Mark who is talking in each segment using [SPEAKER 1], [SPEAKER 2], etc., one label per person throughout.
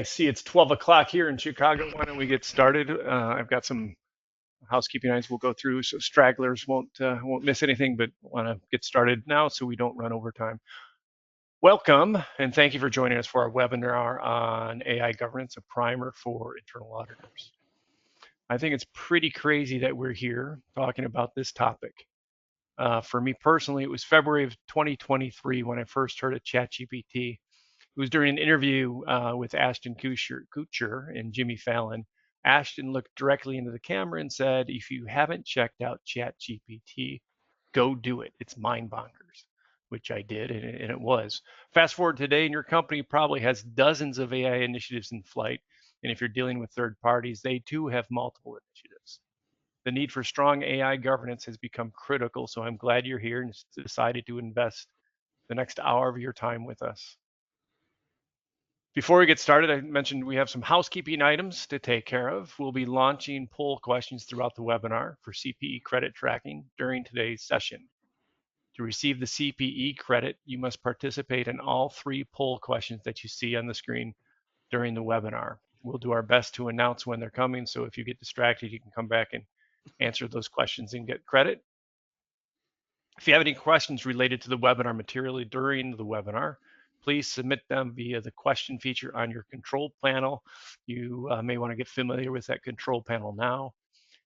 [SPEAKER 1] I see it's 12 o'clock here in Chicago. Why don't we get started? I've got some housekeeping items we'll go through, so stragglers won't miss anything. But want to get started now so we don't run over time. Welcome and thank you for joining us for our webinar on AI governance, a primer for internal auditors. I think it's pretty crazy that we're here talking about this topic. For me personally, it was February of 2023 when I first heard of ChatGPT. It was during an interview with Ashton Kutcher and Jimmy Fallon. Ashton looked directly into the camera and said, if you haven't checked out ChatGPT, go do it. It's mind bonkers, which I did, and it was. Fast forward today, and your company probably has dozens of AI initiatives in flight. And if you're dealing with third parties, they too have multiple initiatives. The need for strong AI governance has become critical, so I'm glad you're here and decided to invest the next hour of your time with us. Before we get started, I mentioned we have some housekeeping items to take care of. We'll be launching poll questions throughout the webinar for CPE credit tracking during today's session. To receive the CPE credit, you must participate in all 3 poll questions that you see on the screen during the webinar. We'll do our best to announce when they're coming, so if you get distracted, you can come back and answer those questions and get credit. If you have any questions related to the webinar material during the webinar, please submit them via the question feature on your control panel. You may want to get familiar with that control panel now.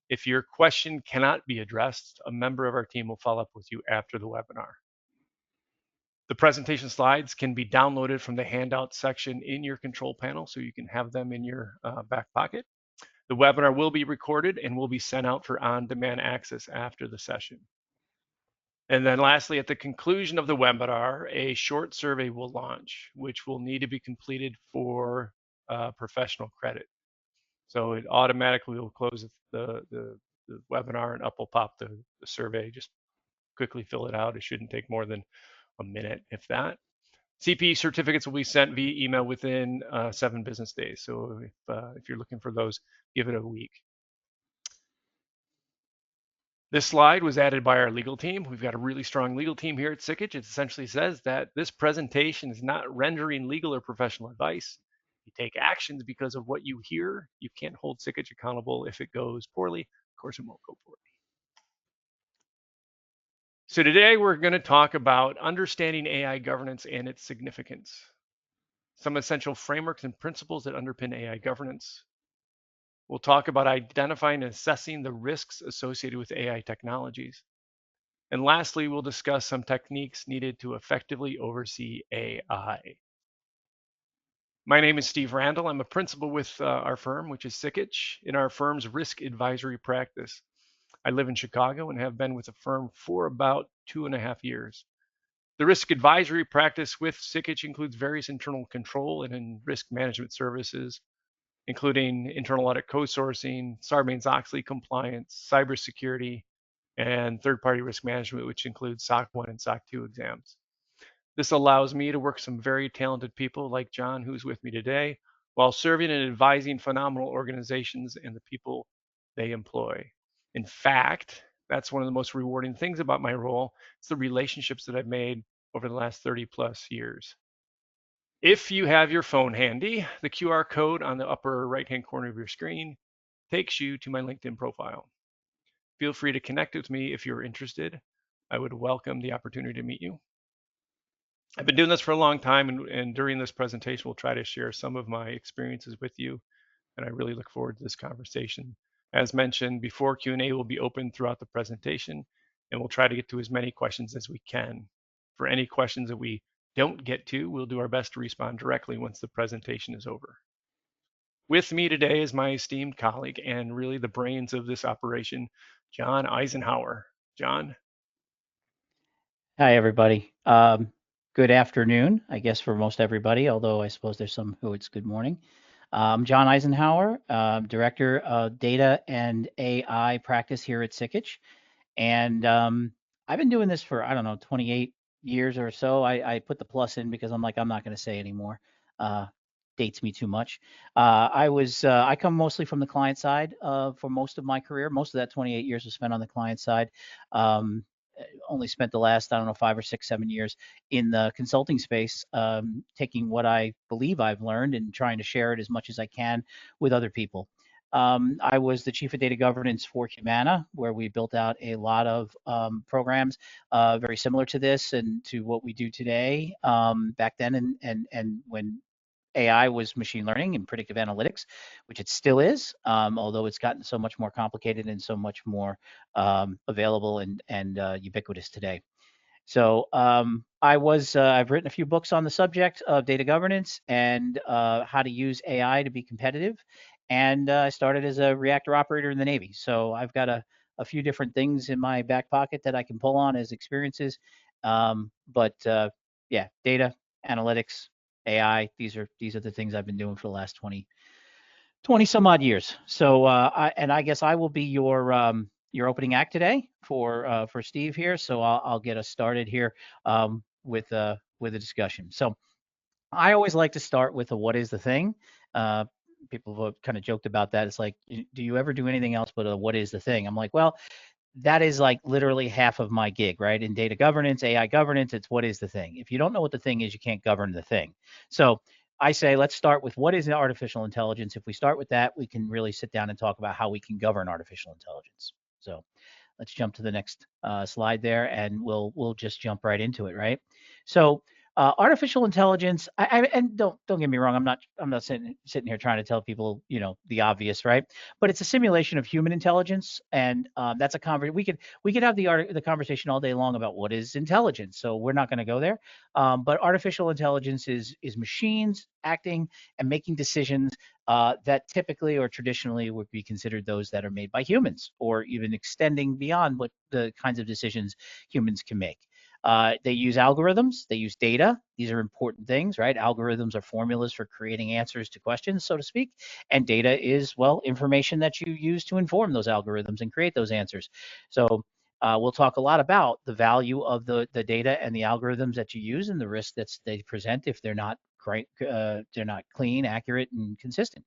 [SPEAKER 1] If your question cannot be addressed, a member of our team will follow up with you after the webinar. The presentation slides can be downloaded from the handout section in your control panel, so you can have them in your back pocket. The webinar will be recorded and will be sent out for on-demand access after the session. And then lastly, at the conclusion of the webinar, a short survey will launch, which will need to be completed for professional credit. So it automatically will close the webinar and up will pop the survey. Just quickly fill it out. It shouldn't take more than a minute, if that. CPE certificates will be sent via email within 7 business days. So if you're looking for those, give it a week. This slide was added by our legal team. We've got a really strong legal team here at Sikich. It essentially says that this presentation is not rendering legal or professional advice. You take actions because of what you hear. You can't hold Sikich accountable if it goes poorly. Of course, it won't go poorly. So today we're going to talk about understanding AI governance and its significance, some essential frameworks and principles that underpin AI governance. We'll talk about identifying and assessing the risks associated with AI technologies. And lastly, we'll discuss some techniques needed to effectively oversee AI. My name is Steve Randall. I'm a principal with our firm, which is Sikich, in our firm's risk advisory practice. I live in Chicago and have been with the firm for about 2.5 years. The risk advisory practice with Sikich includes various internal control and risk management services, including internal audit co-sourcing, Sarbanes-Oxley compliance, cybersecurity, and third-party risk management, which includes SOC 1 and SOC 2 exams. This allows me to work with some very talented people like John, who's with me today, while serving and advising phenomenal organizations and the people they employ. In fact, that's one of the most rewarding things about my role. It's the relationships that I've made over the last 30 plus years. If you have your phone handy, the QR code on the upper right-hand corner of your screen takes you to my LinkedIn profile. Feel free to connect with me if you're interested. I would welcome the opportunity to meet you. I've been doing this for a long time, and during this presentation, we'll try to share some of my experiences with you, and I really look forward to this conversation. As mentioned before, Q&A will be open throughout the presentation, and we'll try to get to as many questions as we can. For any questions that we don't get to, we'll do our best to respond directly once the presentation is over. With me today is my esteemed colleague and really the brains of this operation, John Eisenhower. John?
[SPEAKER 2] Hi, everybody. Good afternoon, I guess, for most everybody, although I suppose there's some who it's good morning. I'm John Eisenhower, Director of Data and AI Practice here at Sikich. And I've been doing this for, I don't know, 28 years or so. I put the plus in because I'm not going to say anymore. Dates me too much. I come mostly from the client side for most of my career. Most of that 28 years was spent on the client side. only spent the last, I don't know, 5 or 6, 7 years in the consulting space, taking what I believe I've learned and trying to share it as much as I can with other people. I was the chief of data governance for Humana, where we built out a lot of programs very similar to this and to what we do today back then, and when AI was machine learning and predictive analytics, which it still is, although it's gotten so much more complicated and so much more available and ubiquitous today. So I've written a few books on the subject of data governance and how to use AI to be competitive. And I started as a reactor operator in the Navy. So I've got a few different things in my back pocket that I can pull on as experiences. But yeah, data, analytics, AI, these are the things I've been doing for the last 20 some odd years. So I guess I will be your opening act today for Steve here. So I'll get us started here with a discussion. So I always like to start with a what is the thing. Uh, People have kind of joked about that. It's like, do you ever do anything else but a what is the thing? I'm like, well, that is like literally half of my gig, right? In data governance, AI governance, it's what is the thing. If you don't know what the thing is, you can't govern the thing. So I say, let's start with what is artificial intelligence. If we start with that, we can really sit down and talk about how we can govern artificial intelligence. So let's jump to the next slide there, and we'll just jump right into it, right? So artificial intelligence, and don't get me wrong, I'm not sitting here trying to tell people the obvious, right? But it's a simulation of human intelligence, and that's a conversation we could have the conversation all day long about what is intelligence. So we're not going to go there. But artificial intelligence is machines acting and making decisions that typically or traditionally would be considered those that are made by humans, or even extending beyond what the kinds of decisions humans can make. They use algorithms, they use data. These are important things, right? Algorithms are formulas for creating answers to questions, so to speak. And data is, well, information that you use to inform those algorithms and create those answers. So we'll talk a lot about the value of the data and the algorithms that you use and the risk that they present if they're not clean, accurate, and consistent.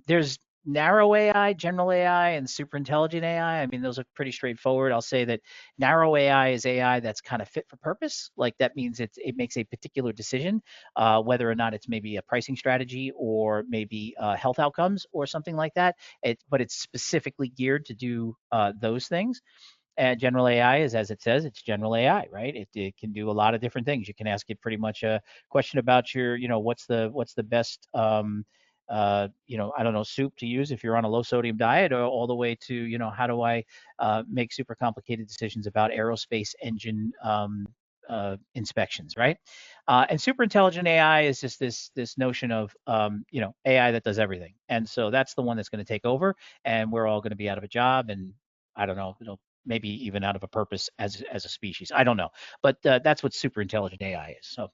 [SPEAKER 2] There's narrow AI, general AI, and super intelligent AI. I mean, those are pretty straightforward. I'll say that narrow AI is AI that's kind of fit for purpose. Like that means it makes a particular decision, whether or not it's maybe a pricing strategy or maybe health outcomes or something like that. But it's specifically geared to do those things. And general AI is, as it says, it's general AI, right? It can do a lot of different things. You can ask it pretty much a question about what's the best I don't know, soup to use if you're on a low sodium diet, or all the way to, how do I make super complicated decisions about aerospace engine inspections, right? And super intelligent AI is just this notion of AI that does everything, and so that's the one that's going to take over, and we're all going to be out of a job, and I don't know, maybe even out of a purpose as a species. I don't know, but that's what super intelligent AI is. So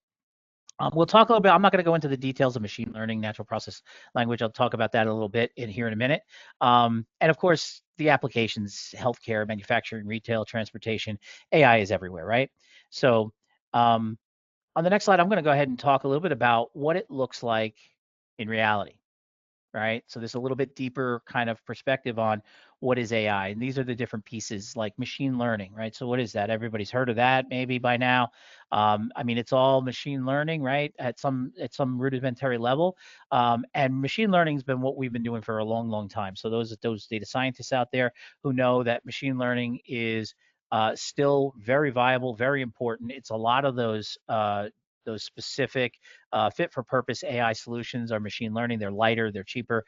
[SPEAKER 2] we'll talk a little bit. I'm not going to go into the details of machine learning, natural process language. I'll talk about that a little bit in here in a minute. And of course, the applications: healthcare, manufacturing, retail, transportation. AI is everywhere, right? So on the next slide, I'm going to go ahead and talk a little bit about what it looks like in reality, right? So there's a little bit deeper kind of perspective on what is AI. And these are the different pieces like machine learning, right? So what is that? Everybody's heard of that maybe by now. I mean, it's all machine learning, right? At some rudimentary level. And machine learning has been what we've been doing for a long, long time. So those data scientists out there who know that machine learning is still very viable, very important. It's a lot of those specific fit for purpose AI solutions are machine learning. They're lighter, they're cheaper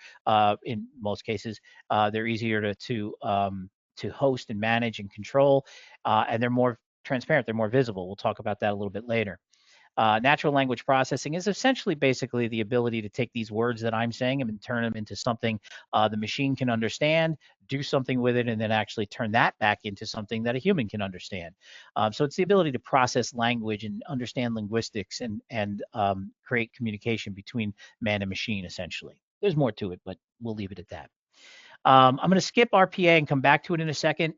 [SPEAKER 2] in most cases. They're easier to host and manage and control, and they're more transparent. They're more visible. We'll talk about that a little bit later. Natural language processing is essentially basically the ability to take these words that I'm saying and turn them into something the machine can understand, do something with it, and then actually turn that back into something that a human can understand. So it's the ability to process language and understand linguistics and create communication between man and machine, essentially. There's more to it, but we'll leave it at that. I'm going to skip RPA and come back to it in a second.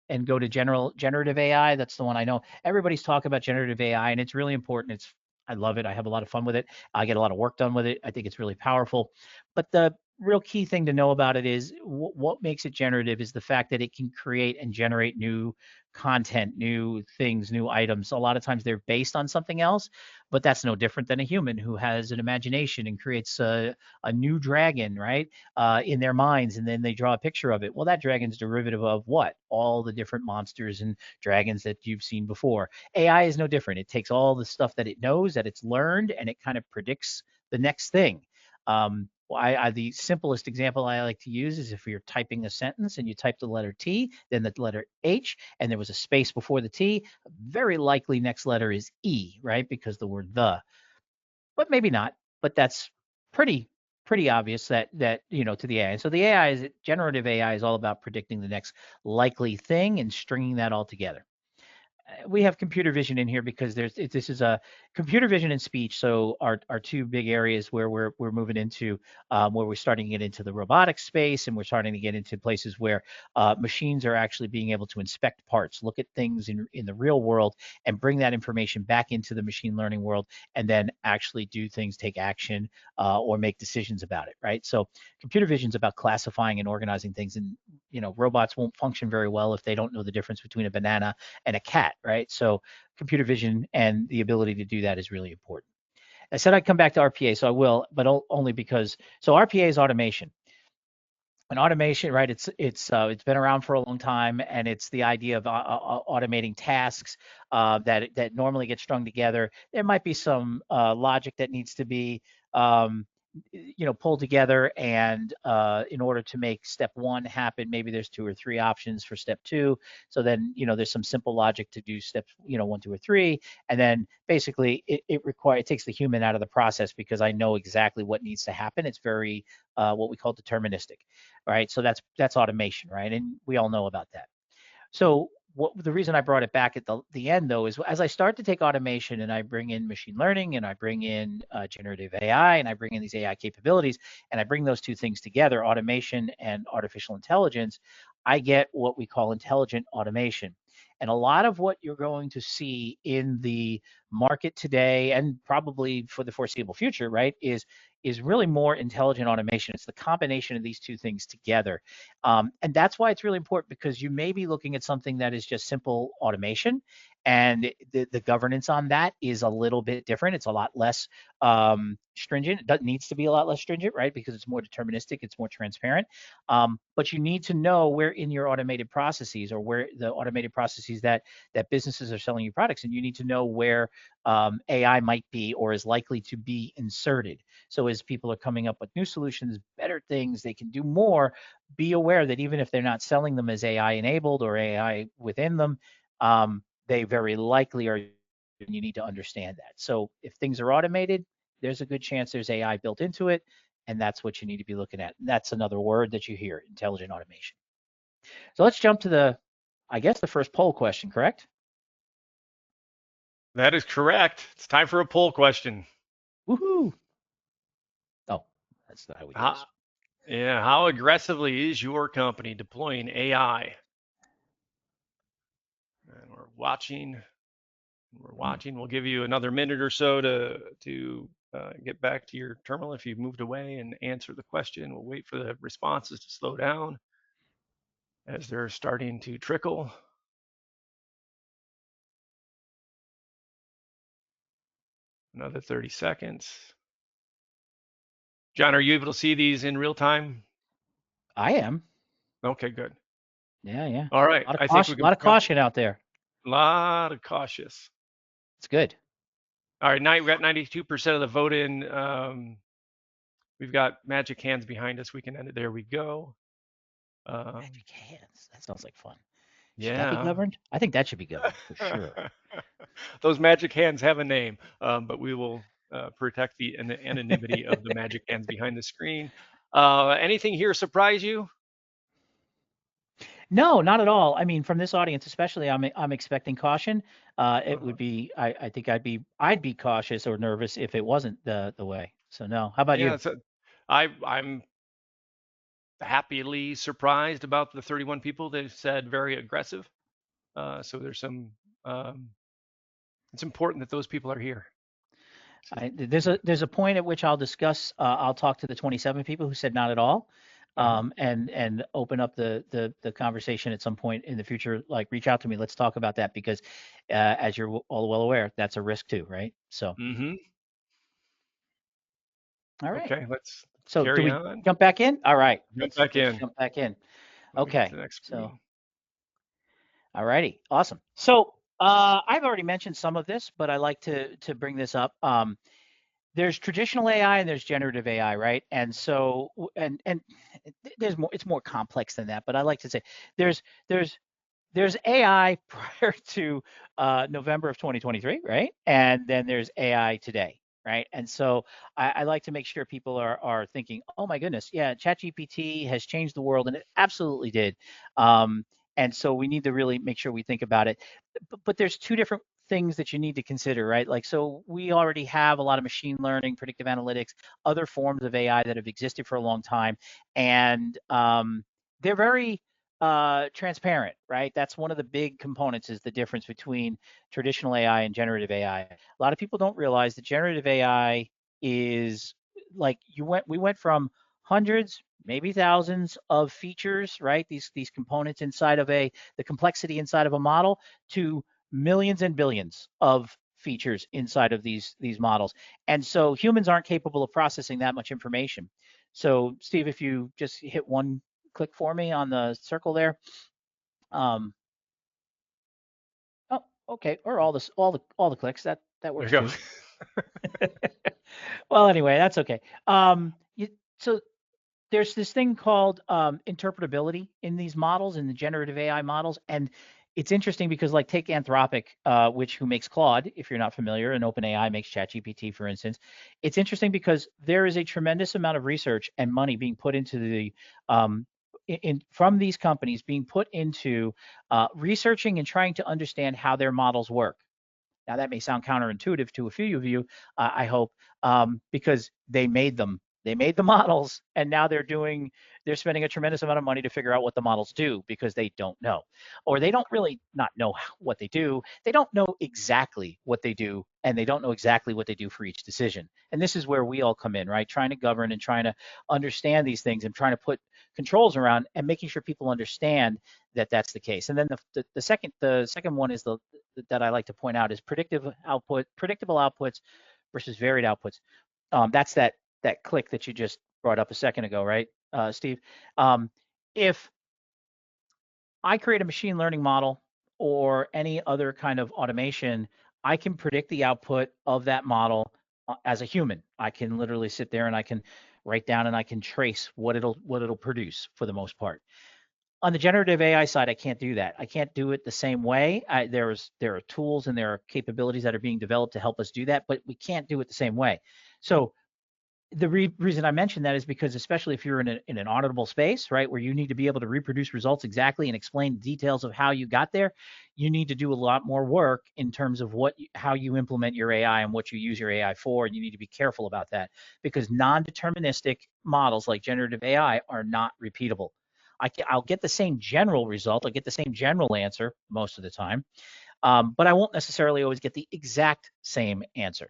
[SPEAKER 2] And go to generative AI. That's the one I know everybody's talking about, generative AI, and it's really important. I love it. I have a lot of fun with it. I get a lot of work done with it. I think it's really powerful. But real key thing to know about it is what makes it generative is the fact that it can create and generate new content, new things, new items. A lot of times they're based on something else, but that's no different than a human who has an imagination and creates a new dragon, right, in their minds, and then they draw a picture of it. Well, that dragon's derivative of what? All the different monsters and dragons that you've seen before. AI is no different. It takes all the stuff that it knows, that it's learned, and it kind of predicts the next thing. Well, the simplest example I like to use is if you're typing a sentence and you type the letter T, then the letter H, and there was a space before the T, very likely next letter is E, right? Because the word the, but maybe not. But that's pretty pretty obvious that to the AI. So the AI is generative AI is all about predicting the next likely thing and stringing that all together. We have computer vision in here because this is a computer vision and speech. So our two big areas where we're moving into, where we're starting to get into the robotics space, and we're starting to get into places where machines are actually being able to inspect parts, look at things in the real world, and bring that information back into the machine learning world, and then actually do things, take action, or make decisions about it. Right. So computer vision is about classifying and organizing things, and robots won't function very well if they don't know the difference between a banana and a cat, right? So computer vision and the ability to do that is really important. I said I'd come back to RPA, so I will, but only because RPA is automation. And automation, right? It's been around for a long time, and it's the idea of automating tasks that normally get strung together. There might be some logic that needs to be pulled together, and in order to make step one happen, maybe there's two or three options for step two. So then there's some simple logic to do steps one, two, or three, and then basically it takes the human out of the process because I know exactly what needs to happen. It's very what we call deterministic, right? So that's automation, right? And we all know about that. So the reason I brought it back at the end though is as I start to take automation and I bring in machine learning and I bring in generative AI and I bring in these AI capabilities and I bring those two things together, automation and artificial intelligence, I get what we call intelligent automation. And a lot of what you're going to see in the market today and probably for the foreseeable future, right, is really more intelligent automation. It's the combination of these two things together. And that's why it's really important, because you may be looking at something that is just simple automation, and the governance on that is a little bit different. It's a lot less stringent. It needs to be a lot less stringent, right? Because it's more deterministic, it's more transparent. But you need to know where in your automated processes, or where the automated processes that businesses are selling you products, and you need to know where AI might be or is likely to be inserted. So as people are coming up with new solutions, better things, they can do more, be aware that even if they're not selling them as AI enabled or AI within them, they very likely are. You need to understand that. So if things are automated, there's a good chance there's AI built into it, and that's what you need to be looking at. And that's another word that you hear: intelligent automation. So let's jump to I guess, the first poll question, correct?
[SPEAKER 1] That is correct. It's time for a poll question.
[SPEAKER 2] Woohoo! Oh, that's not how we do
[SPEAKER 1] How,
[SPEAKER 2] this.
[SPEAKER 1] yeah, how aggressively is your company deploying AI? And we're watching. We're
[SPEAKER 2] Hmm.
[SPEAKER 1] watching. We'll give you another minute or so to get back to your terminal if you've moved away and answer the question. We'll wait for the responses to slow down as they're starting to trickle. Another 30 seconds. John, are you able to see these in real time?
[SPEAKER 2] I am.
[SPEAKER 1] Okay, good.
[SPEAKER 2] Yeah, yeah.
[SPEAKER 1] All right.
[SPEAKER 2] A lot of
[SPEAKER 1] I think
[SPEAKER 2] caution,
[SPEAKER 1] we
[SPEAKER 2] a
[SPEAKER 1] can
[SPEAKER 2] lot of
[SPEAKER 1] probably,
[SPEAKER 2] caution out there.
[SPEAKER 1] a lot of cautious.
[SPEAKER 2] It's good.
[SPEAKER 1] All right, now we've got 92% of the vote in. We've got magic hands behind us. We can end it. There we go. Um,
[SPEAKER 2] Magic hands. That sounds like fun. Should that be
[SPEAKER 1] yeah.
[SPEAKER 2] governed? I think that should be governed for sure.
[SPEAKER 1] Those magic hands have a name, but we will protect the anonymity of the magic hands behind the screen. Anything here surprise you?
[SPEAKER 2] No, not at all. I mean, from this audience, especially, I'm expecting caution. It
[SPEAKER 1] Uh,
[SPEAKER 2] would be. I think I'd be cautious or nervous if it wasn't the way. So no. How about
[SPEAKER 1] yeah,
[SPEAKER 2] you?
[SPEAKER 1] so I'm happily surprised about the 31 people that said very aggressive. So there's some. Um, it's important that those people are here.
[SPEAKER 2] There's a point at which I'll discuss. I'll talk to the 27 people who said not at all,
[SPEAKER 1] Uh-huh.
[SPEAKER 2] and open up the conversation at some point in the future. Like, reach out to me. Let's talk about that because, as you're all well aware, that's a risk too, right? So,
[SPEAKER 1] Mm-hmm.
[SPEAKER 2] all right.
[SPEAKER 1] Okay, let's
[SPEAKER 2] So, do
[SPEAKER 1] carry
[SPEAKER 2] we
[SPEAKER 1] on.
[SPEAKER 2] jump back in? All right.
[SPEAKER 1] Jump back
[SPEAKER 2] Let's
[SPEAKER 1] in.
[SPEAKER 2] jump back in.
[SPEAKER 1] Let me get to
[SPEAKER 2] Okay.
[SPEAKER 1] the next
[SPEAKER 2] So,
[SPEAKER 1] screen.
[SPEAKER 2] all righty. Awesome. So, I've already mentioned some of this, but I like to bring this up. There's traditional AI and there's generative AI, right? And so and there's more. It's more complex than that, but I like to say there's there's there's AI prior to November of 2023, right? And then there's AI today, right? And so I like to make sure people are thinking, oh my goodness, yeah, ChatGPT has changed the world, and it absolutely did. Um, and so we need to really make sure we think about it. But there's two different things that you need to consider, right? Like, so we already have a lot of machine learning, predictive analytics, other forms of AI that have existed for a long time, and they're very transparent, right? That's one of the big components is the difference between traditional AI and generative AI. A lot of people don't realize that generative AI is like we went from hundreds, maybe thousands of features, right? These components inside of the complexity inside of a model to millions and billions of features inside of these models. And so humans aren't capable of processing that much information. So Steve, if you just hit one click for me on the circle there. Um, oh, okay, or all the clicks. That
[SPEAKER 1] There you
[SPEAKER 2] works
[SPEAKER 1] go.
[SPEAKER 2] too. Well, anyway, that's okay. So there's this thing called interpretability in these models, in the generative AI models, and it's interesting because, like, take Anthropic, which who makes Claude, if you're not familiar, and OpenAI makes ChatGPT, for instance. It's interesting because there is a tremendous amount of research and money being put into um, from these companies being put into researching and trying to understand how their models work. Now, that may sound counterintuitive to a few of you, I hope, because they made them. They made the models, and now they're spending a tremendous amount of money to figure out what the models do because they don't know, or they don't really not know what they do. They don't know exactly what they do, and they don't know exactly what they do for each decision. And this is where we all come in, right? Trying to govern and trying to understand these things and trying to put controls around and making sure people understand that that's the case. And then the second one is that I like to point out is predictable outputs versus varied outputs. That's that click that you just brought up a second ago, right, Steve? If I create a machine learning model or any other kind of automation, I can predict the output of that model as a human. I can literally sit there and I can write down and I can trace what it'll produce for the most part. On the generative AI side, I can't do that. I can't do it the same way. There are tools and there are capabilities that are being developed to help us do that, but we can't do it the same way. So the reason I mentioned that is because, especially if you're in an auditable space, right, where you need to be able to reproduce results exactly and explain details of how you got there, you need to do a lot more work in terms of how you implement your AI and what you use your AI for, and you need to be careful about that because non-deterministic models like generative AI are not repeatable. I'll get the same general result, I'll get the same general answer most of the time, but I won't necessarily always get the exact same answer.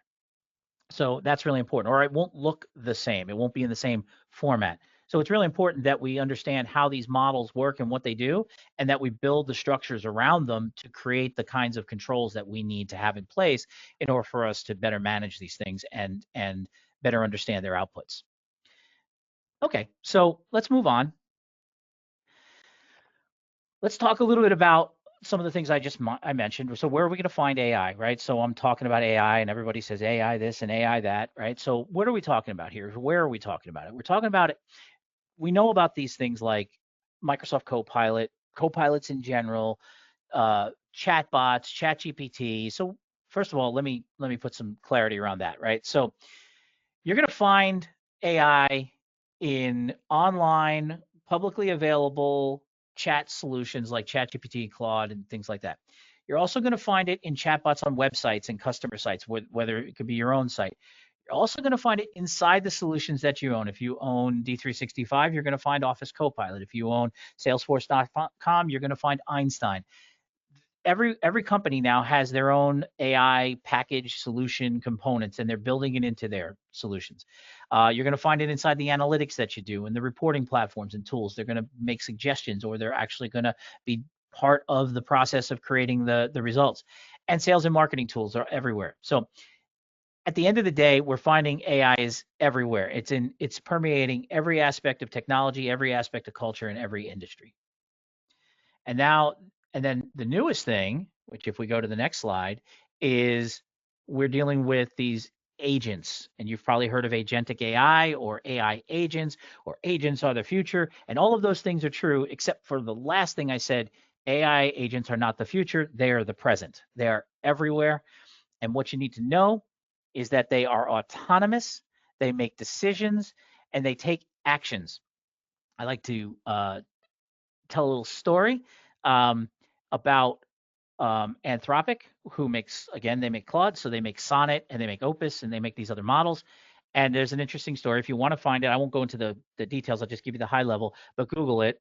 [SPEAKER 2] So that's really important. Or it won't look the same. It won't be in the same format. So it's really important that we understand how these models work and what they do, and that we build the structures around them to create the kinds of controls that we need to have in place in order for us to better manage these things and better understand their outputs. Okay, so let's move on. Let's talk a little bit about some of the things I mentioned. So where are we going to find AI, right? So I'm talking about AI, and everybody says AI this and AI that, right? So what are we talking about here? Where are we talking about it? We're talking about it. We know about these things like Microsoft Copilot, Copilots in general, chatbots, ChatGPT. So first of all, let me put some clarity around that, right? So you're going to find AI in online, publicly available chat solutions like ChatGPT, Claude, and things like that. You're also going to find it in chatbots on websites and customer sites, whether it could be your own site. You're also going to find it inside the solutions that you own. If you own D365, you're going to find Office Copilot. If you own Salesforce.com, you're going to find Einstein. every company now has their own AI package solution components, and they're building it into their solutions. You're going to find it inside the analytics that you do and the reporting platforms and tools. They're going to make suggestions, or they're actually going to be part of the process of creating the results. And sales and marketing tools are everywhere. So at the end of the day, we're finding AI is everywhere. It's permeating every aspect of technology, every aspect of culture, in every industry. And now, and then the newest thing, which if we go to the next slide, is we're dealing with these agents. And you've probably heard of agentic AI or AI agents, or agents are the future. And all of those things are true, except for the last thing I said. AI agents are not the future, they are the present. They are everywhere. And what you need to know is that they are autonomous, they make decisions, and they take actions. I like to tell a little story um, about Anthropic, who makes, again, they make Claude, so they make Sonnet and they make Opus and they make these other models. And there's an interesting story. If you want to find it, I won't go into the details. I'll just give you the high level, but Google it.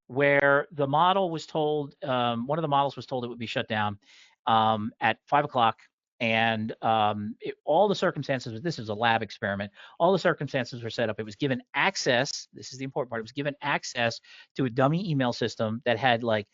[SPEAKER 2] Where the model was told, one of the models was told it would be shut down at 5 o'clock. And all the circumstances, this is a lab experiment, all the circumstances were set up. It was given access. This is the important part. It was given access to a dummy email system that had like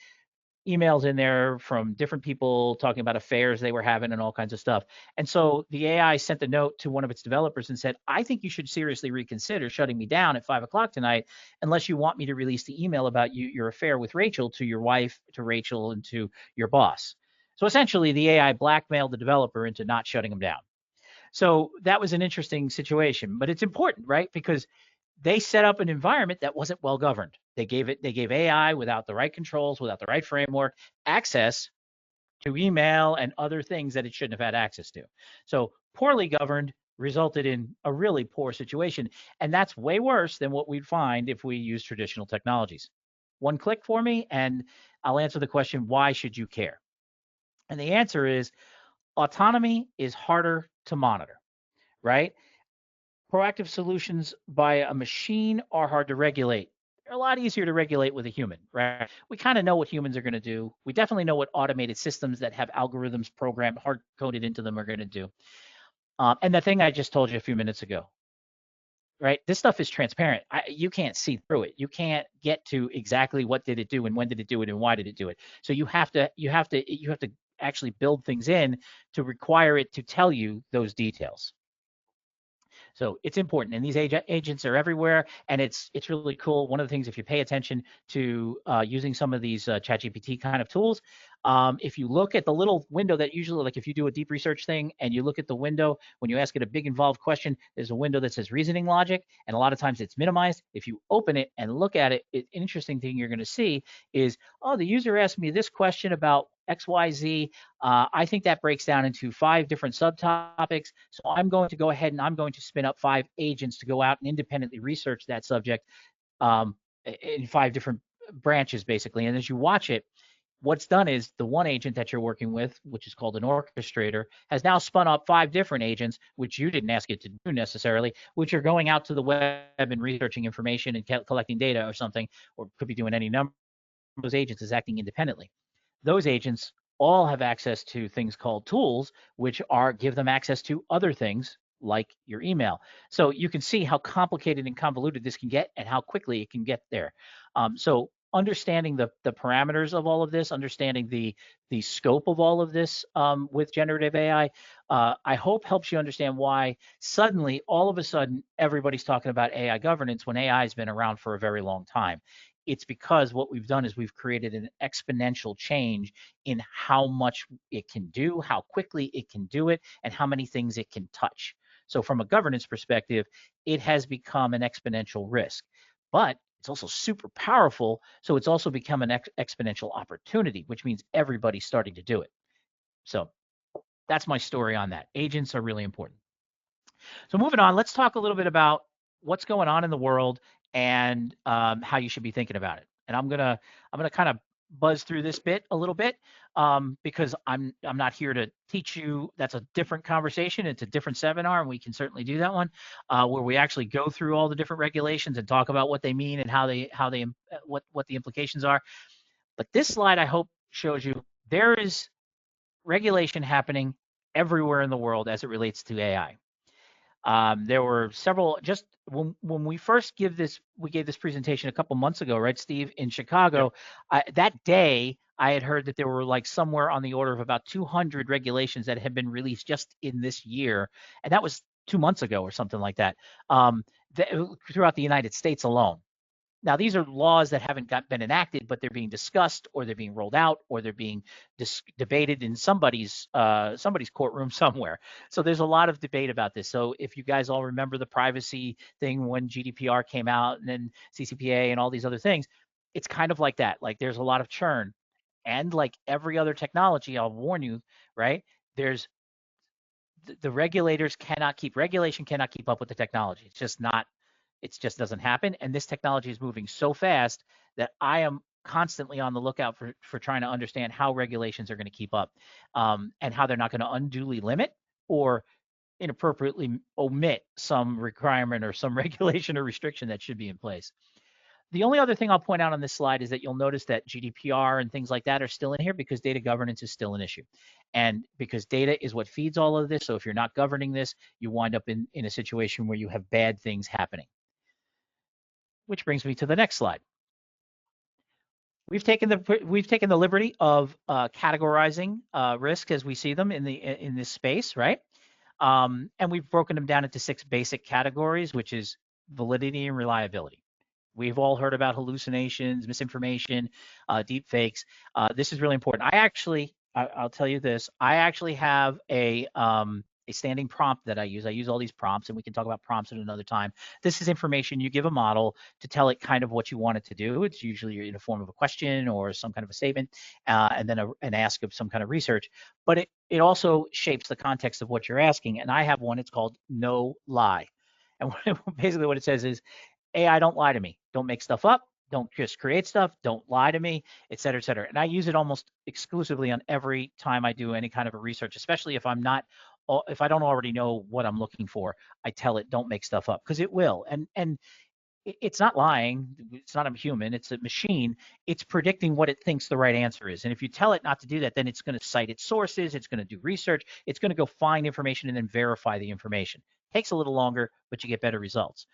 [SPEAKER 2] emails in there from different people talking about affairs they were having and all kinds of stuff. And so the AI sent a note to one of its developers and said, I think you should seriously reconsider shutting me down at 5 o'clock tonight, unless you want me to release the email about your affair with Rachel to your wife, to Rachel, and to your boss. So essentially, the AI blackmailed the developer into not shutting him down. So that was an interesting situation, but it's important, right? Because they set up an environment that wasn't well governed. They gave AI, without the right controls, without the right framework, access to email and other things that it shouldn't have had access to. So poorly governed resulted in a really poor situation. And that's way worse than what we'd find if we use traditional technologies. One click for me, and I'll answer the question, why should you care? And the answer is autonomy is harder to monitor, right? Proactive solutions by a machine are hard to regulate. They're a lot easier to regulate with a human, right? We kind of know what humans are going to do. We definitely know what automated systems that have algorithms programmed, hard coded into them are going to do. And the thing I just told you a few minutes ago, right? This stuff is transparent. You can't see through it. You can't get to exactly what did it do and when did it do it and why did it do it. So you have to actually build things in to require it to tell you those details. So it's important, and these agents are everywhere, and it's really cool. One of the things, if you pay attention to using some of these ChatGPT kind of tools, if you look at the little window that usually, like if you do a deep research thing and you look at the window, when you ask it a big involved question, there's a window that says reasoning logic, and a lot of times it's minimized. If you open it and look at it, an interesting thing you're going to see is, oh, the user asked me this question about XYZ. I think that breaks down into 5 different subtopics. So I'm going to go ahead and I'm going to spin up 5 agents to go out and independently research that subject in 5 different branches, basically. And as you watch it, what's done is the one agent that you're working with, which is called an orchestrator, has now spun up 5 different agents, which you didn't ask it to do necessarily, which are going out to the web and researching information and collecting data or something, or could be doing any number of those agents is acting independently. Those agents all have access to things called tools, which give them access to other things like your email. So you can see how complicated and convoluted this can get and how quickly it can get there. So understanding the parameters of all of this, understanding the scope of all of this with generative AI, I hope helps you understand why suddenly, all of a sudden, everybody's talking about AI governance when AI has been around for a very long time. It's because what we've done is we've created an exponential change in how much it can do, how quickly it can do it, and how many things it can touch. So from a governance perspective, it has become an exponential risk, but it's also super powerful. So it's also become an exponential opportunity, which means everybody's starting to do it. So that's my story on that. Agents are really important. So moving on, let's talk a little bit about what's going on in the world and how you should be thinking about it. And I'm gonna kind of buzz through this bit a little bit because I'm not here to teach you. That's a different conversation. It's a different seminar, and we can certainly do that one where we actually go through all the different regulations and talk about what they mean and how they what the implications are. But this slide, I hope, shows you there is regulation happening everywhere in the world as it relates to AI. There were several just when we first we gave this presentation a couple months ago, right, Steve, in
[SPEAKER 1] Yep.
[SPEAKER 2] Chicago. That day, I had heard that there were like somewhere on the order of about 200 regulations that had been released just in this year, and that was 2 months ago or something like that. Th- Throughout the United States alone. Now, these are laws that haven't been enacted, but they're being discussed, or they're being rolled out, or they're being debated in somebody's courtroom somewhere. So there's a lot of debate about this. So if you guys all remember the privacy thing when GDPR came out, and then CCPA and all these other things, it's kind of like that. Like there's a lot of churn, and like every other technology, I'll warn you, right? There's the regulators regulation cannot keep up with the technology. It's just not, it just doesn't happen. And this technology is moving so fast that I am constantly on the lookout for trying to understand how regulations are going to keep up, and how they're not going to unduly limit or inappropriately omit some requirement or some regulation or restriction that should be in place. The only other thing I'll point out on this slide is that you'll notice that GDPR and things like that are still in here because data governance is still an issue. And because data is what feeds all of this, so if you're not governing this, you wind up in a situation where you have bad things happening. Which brings me to the next slide. We've taken the liberty of categorizing risk as we see them in this space, right? And we've broken them down into 6 basic categories, which is validity and reliability. We've all heard about hallucinations, misinformation, deep fakes. This is really important. I'll tell you this. I actually have a standing prompt that I use. I use all these prompts, and we can talk about prompts at another time. This is information you give a model to tell it kind of what you want it to do. It's usually in the form of a question or some kind of a statement, and then an ask of some kind of research. But it also shapes the context of what you're asking. And I have one. It's called No Lie. And basically what it says is, AI, don't lie to me. Don't make stuff up. Don't just create stuff. Don't lie to me, et cetera, et cetera. And I use it almost exclusively on every time I do any kind of a research, especially if if I don't already know what I'm looking for. I tell it, don't make stuff up, because it will. And it's not lying. It's not a human. It's a machine. It's predicting what it thinks the right answer is. And if you tell it not to do that, then it's going to cite its sources. It's going to do research. It's going to go find information and then verify the information. Takes a little longer, but you get better results.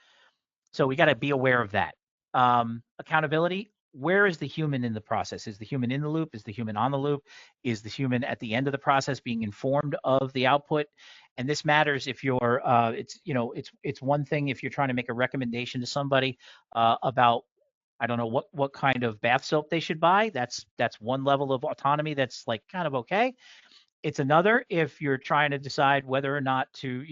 [SPEAKER 2] So we got to be aware of that. Accountability. Where is the human in the process? Is the human in the loop? Is the human on the loop? Is the human at the end of the process being informed of the output? And this matters if you're, it's one thing if you're trying to make a recommendation to somebody about, I don't know what kind of bath soap they should buy. That's one level of autonomy that's like kind of okay. It's another if you're trying to decide whether or not to,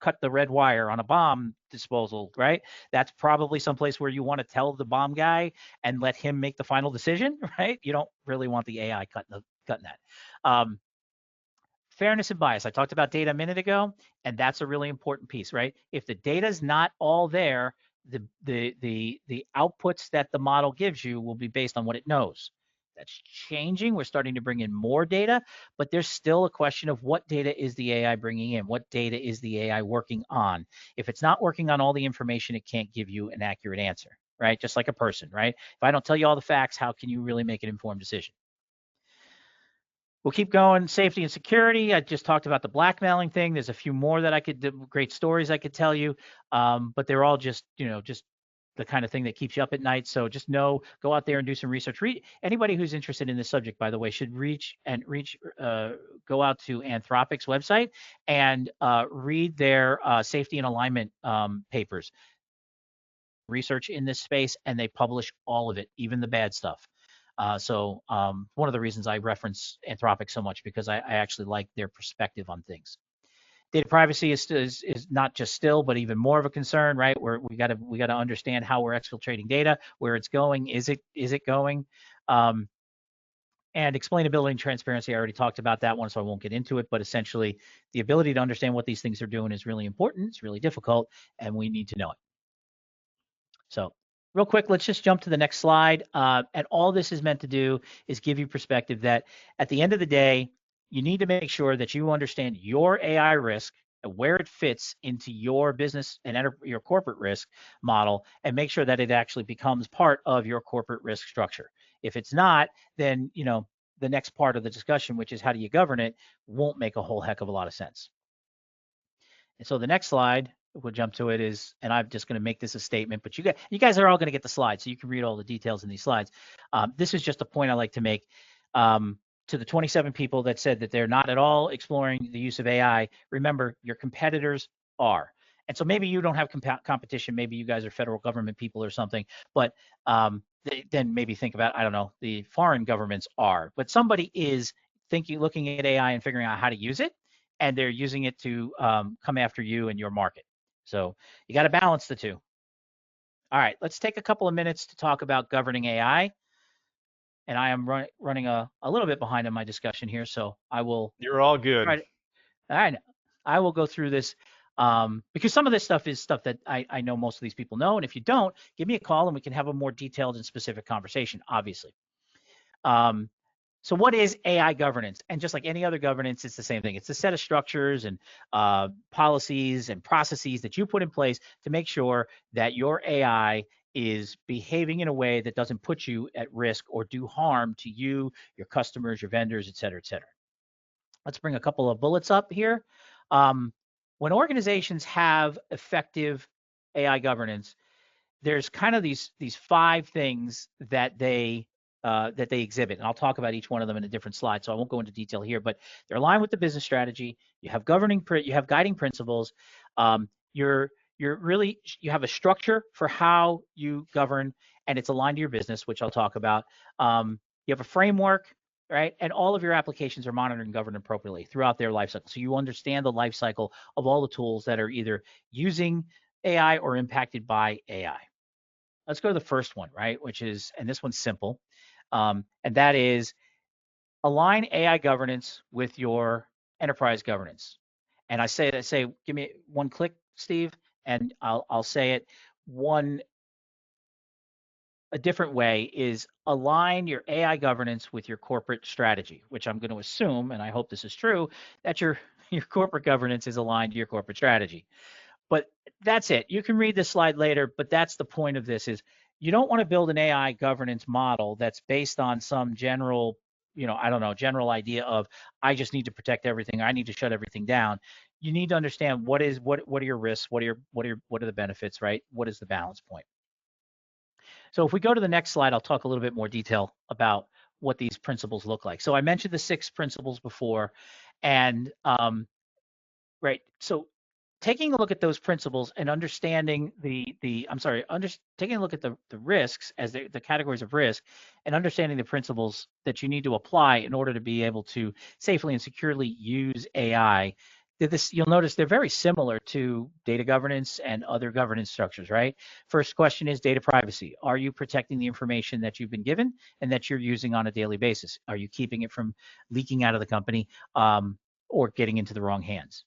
[SPEAKER 2] cut the red wire on a bomb disposal, right? That's probably someplace where you want to tell the bomb guy and let him make the final decision, right? You don't really want the AI cutting that. Um, Fairness and bias. I talked about data a minute ago, and that's a really important piece, right? If the data is not all there, the outputs that the model gives you will be based on what it knows. That's changing. We're starting to bring in more data, but there's still a question of what data is the AI bringing in? What data is the AI working on? If it's not working on all the information, it can't give you an accurate answer, right? Just like a person, right? If I don't tell you all the facts, how can you really make an informed decision? We'll keep going. Safety and security. I just talked about the blackmailing thing. There's a few more that great stories I could tell you, but they're all just the kind of thing that keeps you up at night. So just go out there and do some research. Anybody who's interested in this subject, by the way, should go out to Anthropic's website and read their safety and alignment papers. Research in this space, and they publish all of it, even the bad stuff. So one of the reasons I reference Anthropic so much, because I actually like their perspective on things. Data privacy is not just still, but even more of a concern, right? We got to understand how we're exfiltrating data, where it's going, is it going, and explainability and transparency. I already talked about that one, so I won't get into it. But essentially, the ability to understand what these things are doing is really important. It's really difficult, and we need to know it. So real quick, let's just jump to the next slide. And all this is meant to do is give you perspective that at the end of the day, you need to make sure that you understand your AI risk and where it fits into your business and your corporate risk model, and make sure that it actually becomes part of your corporate risk structure. If it's not, then the next part of the discussion, which is how do you govern it, won't make a whole heck of a lot of sense. And so the next slide, we'll jump to it is, and I'm just going to make this a statement, but you guys are all going to get the slides, so you can read all the details in these slides. This is just a point I like to make to the 27 people that said that they're not at all exploring the use of AI. Remember, your competitors are. And so maybe you don't have competition. Maybe you guys are federal government people or something, but then maybe think about, I don't know, the foreign governments are. But somebody is looking at AI and figuring out how to use it, and they're using it to come after you and your market. So you got to balance the two. All right, let's take a couple of minutes to talk about governing AI. And I am running a little bit behind on my discussion here, so I will
[SPEAKER 1] You're all good.
[SPEAKER 2] try to. All right, I will go through this because some of this stuff is stuff that I know most of these people know, and if you don't, give me a call and we can have a more detailed and specific conversation, obviously. So what is AI governance? And just like any other governance, it's the same thing. It's a set of structures and policies and processes that you put in place to make sure that your AI is behaving in a way that doesn't put you at risk or do harm to you, your customers, your vendors, et cetera, et cetera. Let's bring a couple of bullets up here. When organizations have effective AI governance, there's kind of these 5 things that they exhibit, and I'll talk about each one of them in a different slide, so I won't go into detail here. But they're aligned with the business strategy. You have guiding principles. You have a structure for how you govern, and it's aligned to your business, which I'll talk about. You have a framework, right? And all of your applications are monitored and governed appropriately throughout their life cycle. So you understand the life cycle of all the tools that are either using AI or impacted by AI. Let's go to the first one, right? Which is, and this one's simple, and that is align AI governance with your enterprise governance. And I say, give me one click, Steve, and I'll say it a different way is align your AI governance with your corporate strategy, which I'm going to assume, and I hope this is true, that your corporate governance is aligned to your corporate strategy. But that's it. You can read this slide later, but that's the point of this is you don't want to build an AI governance model that's based on some general, general idea of I just need to protect everything. I need to shut everything down. You need to understand what are your risks, what are the benefits, right? What is the balance point? So if we go to the next slide, I'll talk a little bit more detail about what these principles look like. So I mentioned the 6 principles before, and right. So taking a look at those principles and understanding taking a look at the risks as the categories of risk and understanding the principles that you need to apply in order to be able to safely and securely use AI. You'll notice they're very similar to data governance and other governance structures, right? First question is data privacy. Are you protecting the information that you've been given and that you're using on a daily basis? Are you keeping it from leaking out of the company or getting into the wrong hands?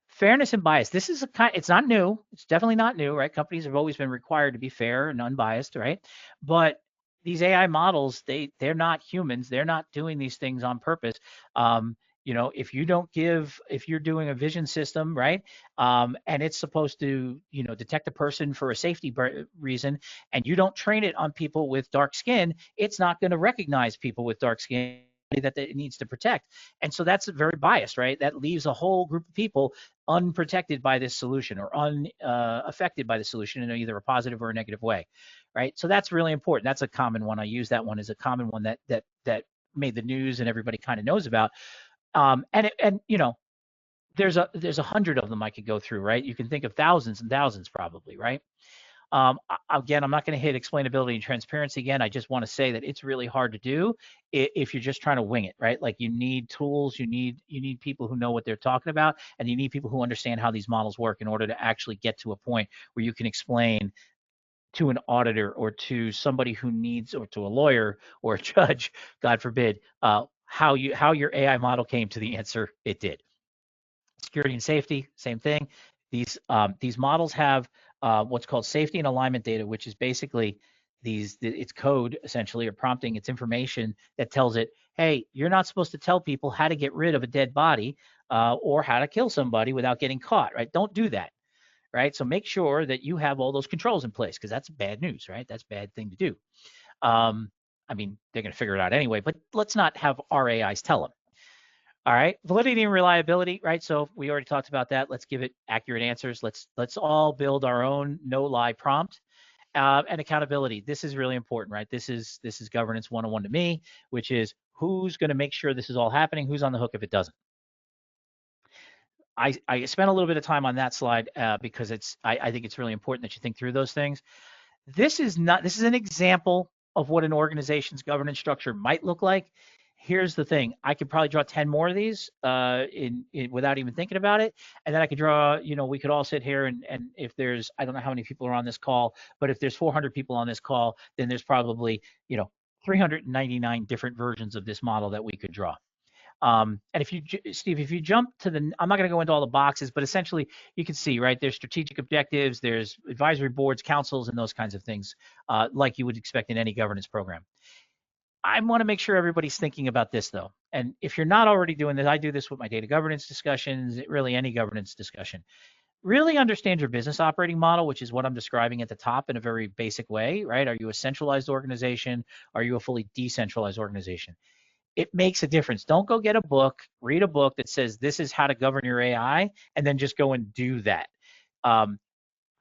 [SPEAKER 2] Fairness and bias. This is it's not new. It's definitely not new, right? Companies have always been required to be fair and unbiased, right? But these AI models, they're not humans. They're not doing these things on purpose. If you're doing a vision system, right, and it's supposed to, detect a person for a safety reason, and you don't train it on people with dark skin, it's not going to recognize people with dark skin that it needs to protect. And so that's very biased, right? That leaves a whole group of people unprotected by this solution or unaffected by the solution in either a positive or a negative way, right? So that's really important. That's a common one. I use that one as a common one that made the news and everybody kind of knows about. There's 100 of them I could go through, right? You can think of thousands and thousands probably, right? Again, I'm not going to hit explainability and transparency again. I just want to say that it's really hard to do if you're just trying to wing it, right? Like you need tools, you need people who know what they're talking about, and you need people who understand how these models work in order to actually get to a point where you can explain to an auditor or to somebody who needs, or to a lawyer or a judge, God forbid, how your AI model came to the answer it did. Security and safety, same thing. These models have what's called safety and alignment data, which is basically it's code essentially, or prompting. It's information that tells it, hey, you're not supposed to tell people how to get rid of a dead body or how to kill somebody without getting caught, right? Don't do that, right? So make sure that you have all those controls in place, because that's bad news, right? That's a bad thing to do. I mean, they're going to figure it out anyway, but let's not have our AIs tell them. All right, validity and reliability, right? So we already talked about that. Let's give it accurate answers. Let's all build our own no lie prompt. And accountability. This is really important, right? This is governance 101 to me, which is who's going to make sure this is all happening, who's on the hook if it doesn't. I spent a little bit of time on that slide because I think it's really important that you think through those things. This is an example of what an organization's governance structure might look like. Here's the thing. I could probably draw 10 more of these without even thinking about it. And then I could draw, we could all sit here and if there's, I don't know how many people are on this call, but if there's 400 people on this call, then there's probably, 399 different versions of this model that we could draw. And Steve, if you jump to I'm not going to go into all the boxes, but essentially you can see, right, there's strategic objectives, there's advisory boards, councils, and those kinds of things, like you would expect in any governance program. I want to make sure everybody's thinking about this though. And if you're not already doing this, I do this with my data governance discussions, really any governance discussion. Really understand your business operating model, which is what I'm describing at the top in a very basic way, right? Are you a centralized organization? Are you a fully decentralized organization? It makes a difference. Don't go get a book, read a book that says this is how to govern your AI, and then just go and do that.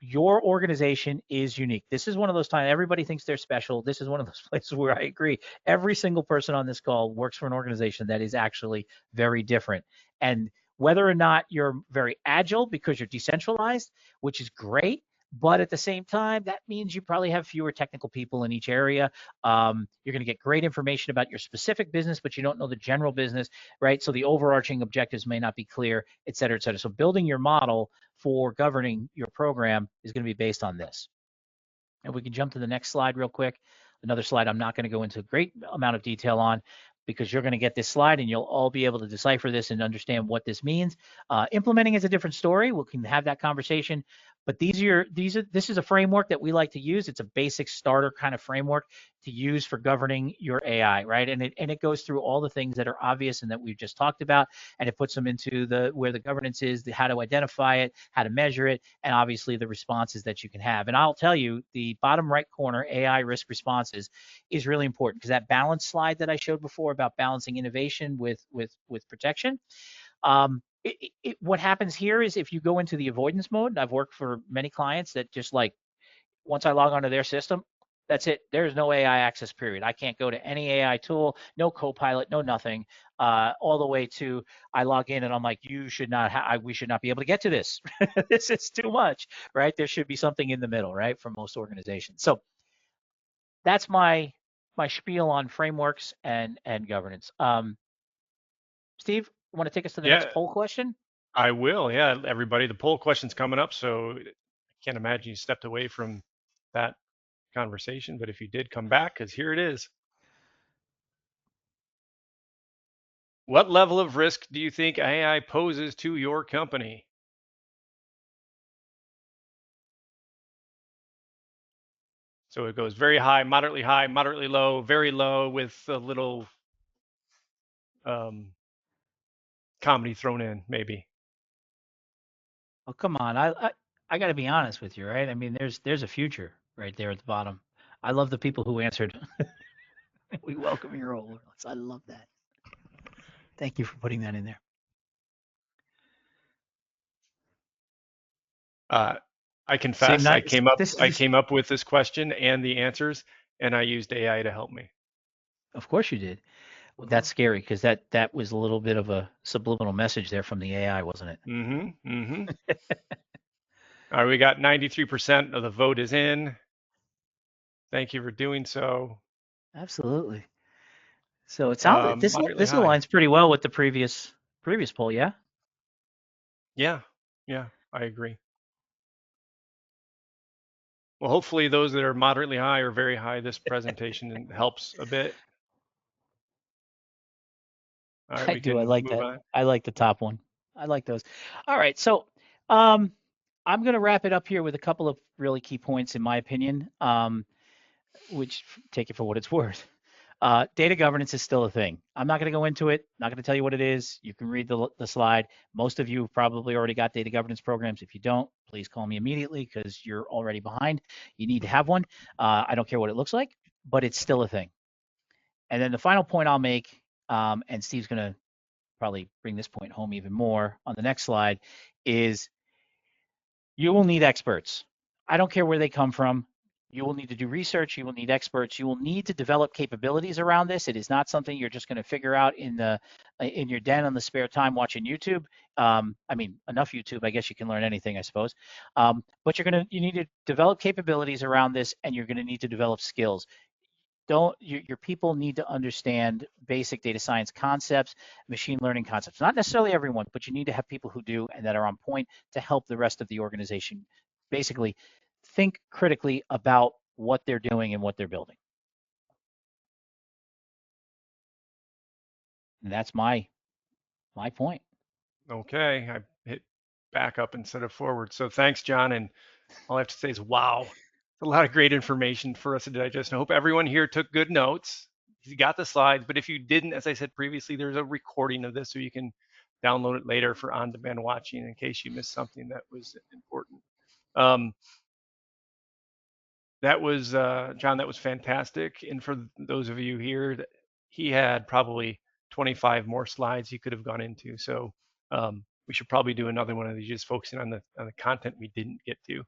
[SPEAKER 2] Your organization is unique. This is one of those times everybody thinks they're special. This is one of those places where I agree. Every single person on this call works for an organization that is actually very different. And whether or not you're very agile because you're decentralized, which is great, but at the same time, that means you probably have fewer technical people in each area. You're going to get great information about your specific business, but you don't know the general business, right? So the overarching objectives may not be clear, et cetera, et cetera. So building your model for governing your program is going to be based on this. And we can jump to the next slide real quick. Another slide I'm not going to go into a great amount of detail on because you're going to get this slide and you'll all be able to decipher this and understand what this means. Implementing is a different story. We can have that conversation. But this is a framework that we like to use. It's a basic starter kind of framework to use for governing your AI, right? And it goes through all the things that are obvious and that we've just talked about, and it puts them into where the governance is, how to identify it, how to measure it, and obviously the responses that you can have. And I'll tell you, the bottom right corner, AI risk responses, is really important because that balance slide that I showed before about balancing innovation with protection. What happens here is if you go into the avoidance mode, and I've worked for many clients that just like, once I log onto their system, that's it. There's no AI access period. I can't go to any AI tool, no Copilot, no nothing, all the way to I log in and I'm like, we should not be able to get to this. This is too much, right? There should be something in the middle, right, for most organizations. So that's my spiel on frameworks and governance. Steve, you want to take us to the
[SPEAKER 1] Yeah,
[SPEAKER 2] next poll question?
[SPEAKER 1] I will. Yeah, everybody, the poll question's coming up, so I can't imagine you stepped away from that conversation, but if you did, come back because here it is. What level of risk do you think AI poses to your company? So it goes very high, moderately low, very low with a little comedy thrown in, maybe.
[SPEAKER 2] Oh, come on. I got to be honest with you, right? I mean, there's a future right there at the bottom. I love the people who answered. We welcome your role. I love that. Thank you for putting that in there.
[SPEAKER 1] Uh, I
[SPEAKER 2] Same
[SPEAKER 1] confess,
[SPEAKER 2] night.
[SPEAKER 1] I came up with this question and the answers, and I used AI to help me.
[SPEAKER 2] Of course you did. Well, that's scary because that was a little bit of a subliminal message there from the AI, wasn't it?
[SPEAKER 1] Mm-hmm. Mm-hmm. All right, we got 93% of the vote is in. Thank you for doing so.
[SPEAKER 2] Absolutely. So it sounds
[SPEAKER 1] Moderately
[SPEAKER 2] this
[SPEAKER 1] high.
[SPEAKER 2] aligns pretty well with the previous poll, yeah?
[SPEAKER 1] Yeah, yeah, I agree. Well, hopefully those that are moderately high or very high, this presentation helps a bit. All right,
[SPEAKER 2] I
[SPEAKER 1] we
[SPEAKER 2] do. I
[SPEAKER 1] can
[SPEAKER 2] like
[SPEAKER 1] move
[SPEAKER 2] that.
[SPEAKER 1] on.
[SPEAKER 2] I like the top one. I like those. All right. So um, I'm going to wrap it up here with a couple of really key points, in my opinion, which take it for what it's worth. Data governance is still a thing. I'm not going to go into it. Not going to tell you what it is. You can read the slide. Most of you have probably already got data governance programs. If you don't, please call me immediately because you're already behind. You need to have one. I don't care what it looks like, but it's still a thing. And then the final point I'll make, and Steve's going to probably bring this point home even more on the next slide, is you will need experts. I don't care where they come from. You will need to do research. You will need experts. You will need to develop capabilities around this. It is not something you're just going to figure out in your den on the spare time watching YouTube. I mean, enough YouTube. I guess you can learn anything, I suppose. But you need to develop capabilities around this, and you're going to need to develop skills. Don't your people need to understand basic data science concepts, machine learning concepts. Not necessarily everyone, but you need to have people who do and that are on point to help the rest of the organization basically think critically about what they're doing and what they're building. And that's my point.
[SPEAKER 1] Okay, I hit back up instead of forward. So thanks, John. And all I have to say is, wow, it's a lot of great information for us to digest. And I hope everyone here took good notes. You got the slides, but if you didn't, as I said previously, there's a recording of this so you can download it later for on-demand watching in case you missed something that was important. Um, that was John. That was fantastic. And for those of you here, he had probably 25 more slides he could have gone into. So we should probably do another one of these, just focusing on the content we didn't get to.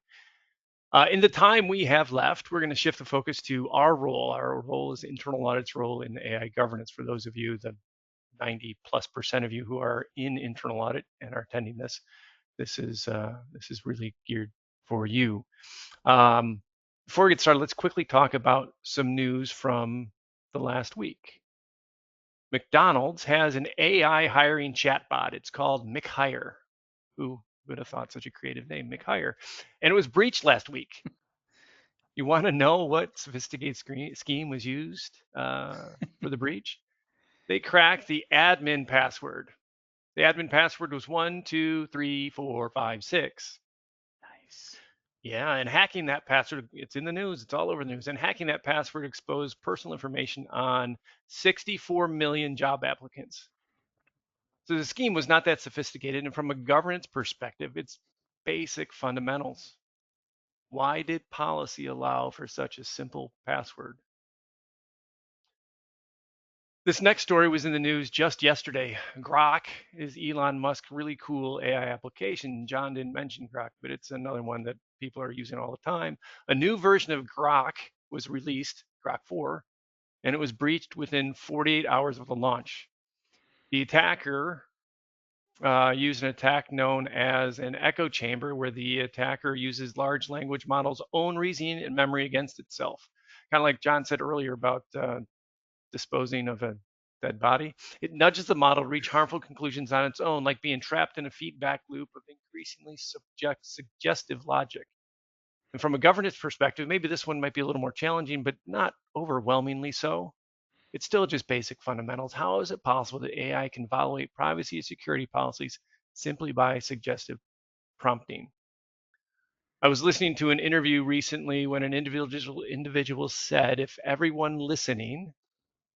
[SPEAKER 1] In the time we have left, we're going to shift the focus to our role. Our role is internal audit's role in AI governance. For those of you, the 90+% of you who are in internal audit and are attending this, this is really geared for you. Before we get started, let's quickly talk about some news from the last week. McDonald's has an AI hiring chatbot. It's called McHire. Who would have thought such a creative name, McHire? And it was breached last week. You want to know what sophisticated scheme was used for the breach? They cracked the admin password. The admin password was 12345 6.
[SPEAKER 2] Nice.
[SPEAKER 1] Yeah, and hacking that password, it's in the news, it's all over the news. And hacking that password exposed personal information on 64 million job applicants. So the scheme was not that sophisticated. And from a governance perspective, it's basic fundamentals. Why did policy allow for such a simple password? This next story was in the news just yesterday. Grok is Elon Musk's really cool AI application. John didn't mention Grok, but it's another one that people are using all the time. A new version of Grok was released, Grok 4, and it was breached within 48 hours of the launch. The attacker used an attack known as an echo chamber, where the attacker uses large language models' own reasoning and memory against itself. Kind of like John said earlier about disposing of a dead body. It nudges the model to reach harmful conclusions on its own, like being trapped in a feedback loop of increasingly suggestive logic. And from a governance perspective, maybe this one might be a little more challenging, but not overwhelmingly so. It's still just basic fundamentals. How is it possible that AI can violate privacy and security policies simply by suggestive prompting? I was listening to an interview recently when an individual said, if everyone listening,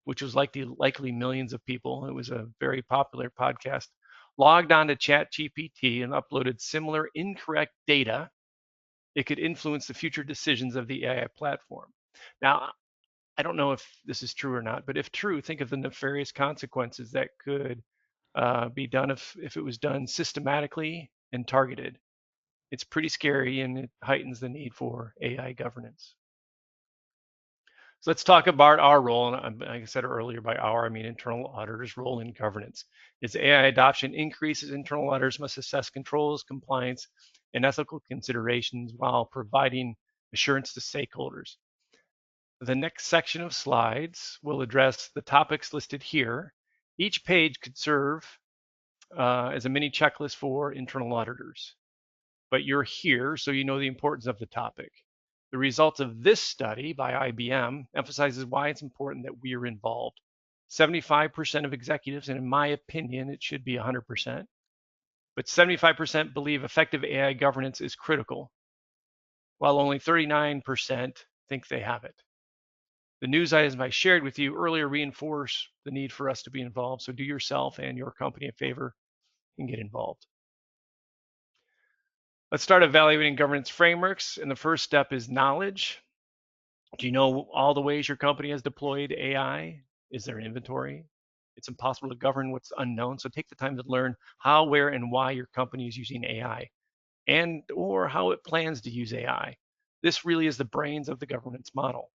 [SPEAKER 1] which was likely millions of people, it was a very popular podcast, logged on to ChatGPT and uploaded similar incorrect data, it could influence the future decisions of the AI platform. Now, I don't know if this is true or not, but if true, think of the nefarious consequences that could be done if it was done systematically and targeted. It's pretty scary, and it heightens the need for AI governance. So let's talk about our role. And like I said earlier, by our, I mean internal auditors' role in governance. As AI adoption increases, internal auditors must assess controls, compliance, and ethical considerations while providing assurance to stakeholders. The next section of slides will address the topics listed here. Each page could serve as a mini checklist for internal auditors, but you're here so you know the importance of the topic. The results of this study by IBM emphasizes why it's important that we are involved. 75% of executives, and in my opinion, it should be 100%, but 75% believe effective AI governance is critical, while only 39% think they have it. The news items I shared with you earlier reinforce the need for us to be involved, so do yourself and your company a favor and get involved. Let's start evaluating governance frameworks, and the first step is knowledge. Do you know all the ways your company has deployed AI? Is there an inventory? It's impossible to govern what's unknown. So take the time to learn how, where, and why your company is using AI and or how it plans to use AI. This really is the brains of the governance model.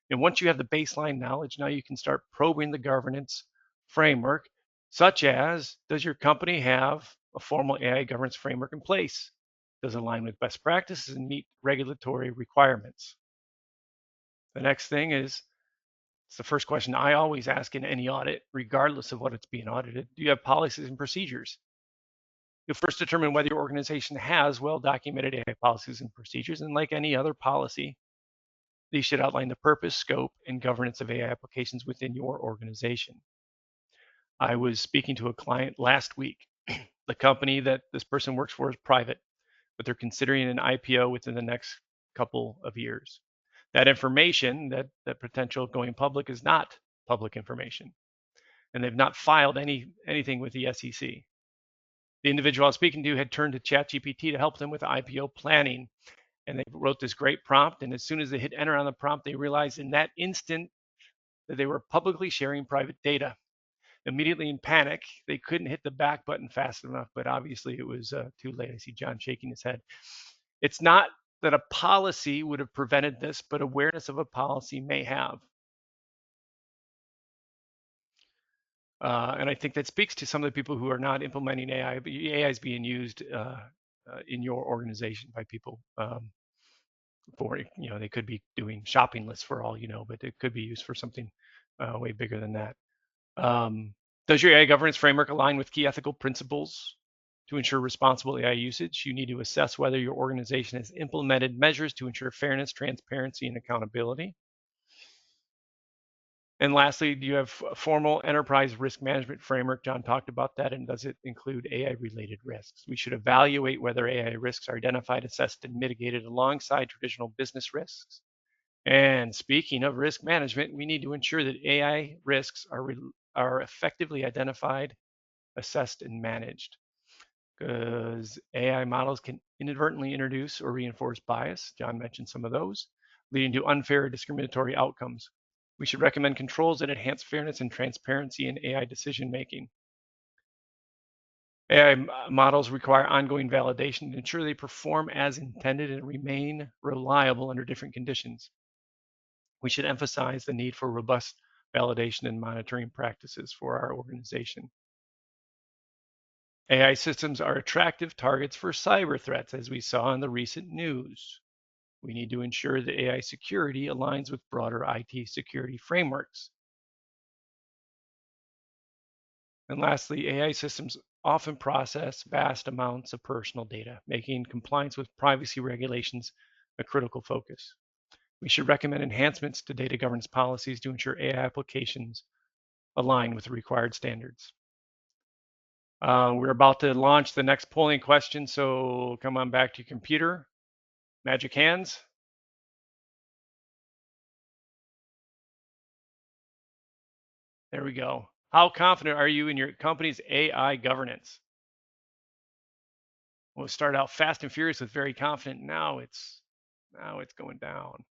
[SPEAKER 1] And once you have the baseline knowledge, now you can start probing the governance framework, such as, does your company have a formal AI governance framework in place? Does it align with best practices and meet regulatory requirements? The next thing is, it's the first question I always ask in any audit, regardless of what it's being audited. Do you have policies and procedures? You'll first determine whether your organization has well-documented AI policies and procedures, and like any other policy, these should outline the purpose, scope, and governance of AI applications within your organization. I was speaking to a client last week. The company that this person works for is private, but they're considering an IPO within the next couple of years. That information, that potential going public, is not public information, and they've not filed anything with the SEC. The individual I was speaking to had turned to ChatGPT to help them with IPO planning, and they wrote this great prompt. And as soon as they hit enter on the prompt, they realized in that instant that they were publicly sharing private data. Immediately in panic, they couldn't hit the back button fast enough, but obviously it was too late. I see John shaking his head. It's not that a policy would have prevented this, but awareness of a policy may have. And I think that speaks to some of the people who are not implementing AI, but AI is being used in your organization by people for, they could be doing shopping lists for all you know, but it could be used for something way bigger than that. Does your AI governance framework align with key ethical principles to ensure responsible AI usage? You need to assess whether your organization has implemented measures to ensure fairness, transparency, and accountability. And lastly, do you have a formal enterprise risk management framework? John talked about that. And does it include AI-related risks? We should evaluate whether AI risks are identified, assessed, and mitigated alongside traditional business risks. And speaking of risk management, we need to ensure that AI risks are effectively identified, assessed, and managed, because AI models can inadvertently introduce or reinforce bias. John mentioned some of those, leading to unfair or discriminatory outcomes. We should recommend controls that enhance fairness and transparency in AI decision making. AI models require ongoing validation to ensure they perform as intended and remain reliable under different conditions. We should emphasize the need for robust validation and monitoring practices for our organization. AI systems are attractive targets for cyber threats, as we saw in the recent news. We need to ensure that AI security aligns with broader IT security frameworks. And lastly, AI systems often process vast amounts of personal data, making compliance with privacy regulations a critical focus. We should recommend enhancements to data governance policies to ensure AI applications align with the required standards. We're about to launch the next polling question, so come on back to your computer. Magic hands. There we go. How confident are you in your company's AI governance? Well, it started out fast and furious with very confident. Now it's going down.